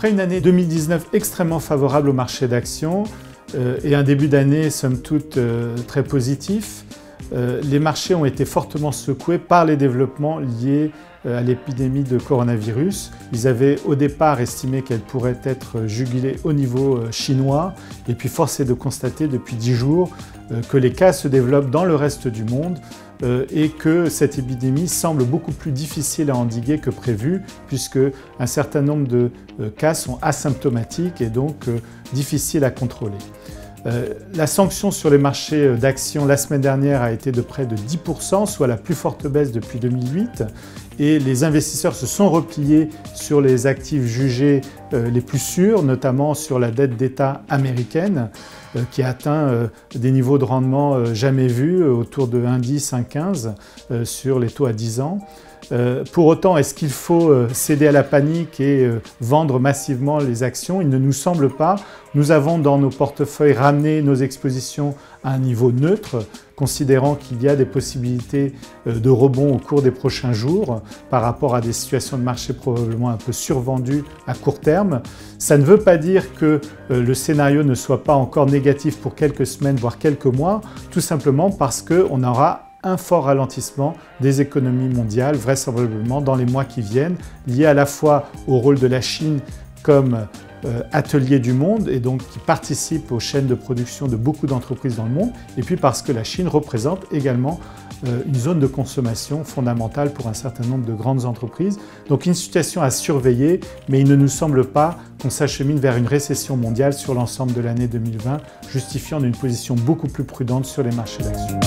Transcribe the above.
Après une année 2019 extrêmement favorable au marché d'actions et un début d'année somme toute très positif, les marchés ont été fortement secoués par les développements liés à l'épidémie de coronavirus. Ils avaient au départ estimé qu'elle pourrait être jugulée au niveau chinois et puis force est de constater depuis 10 jours que les cas se développent dans le reste du monde et que cette épidémie semble beaucoup plus difficile à endiguer que prévu puisque un certain nombre de cas sont asymptomatiques et donc difficiles à contrôler. La sanction sur les marchés d'actions la semaine dernière a été de près de 10%, soit la plus forte baisse depuis 2008. Et les investisseurs se sont repliés sur les actifs jugés les plus sûrs, notamment sur la dette d'État américaine, qui a atteint des niveaux de rendement jamais vus, autour de 1,10, 1,15 sur les taux à 10 ans. Pour autant, est-ce qu'il faut céder à la panique et vendre massivement les actions? Il ne nous semble pas. Nous avons dans nos portefeuilles ramené nos expositions à un niveau neutre, considérant qu'il y a des possibilités de rebond au cours des prochains jours par rapport à des situations de marché probablement un peu survendues à court terme. Ça ne veut pas dire que le scénario ne soit pas encore négatif pour quelques semaines, voire quelques mois, tout simplement parce qu'on aura un fort ralentissement des économies mondiales, vraisemblablement dans les mois qui viennent, lié à la fois au rôle de la Chine comme atelier du monde et donc qui participe aux chaînes de production de beaucoup d'entreprises dans le monde, et puis parce que la Chine représente également une zone de consommation fondamentale pour un certain nombre de grandes entreprises. Donc une situation à surveiller, mais il ne nous semble pas qu'on s'achemine vers une récession mondiale sur l'ensemble de l'année 2020, justifiant une position beaucoup plus prudente sur les marchés d'actions.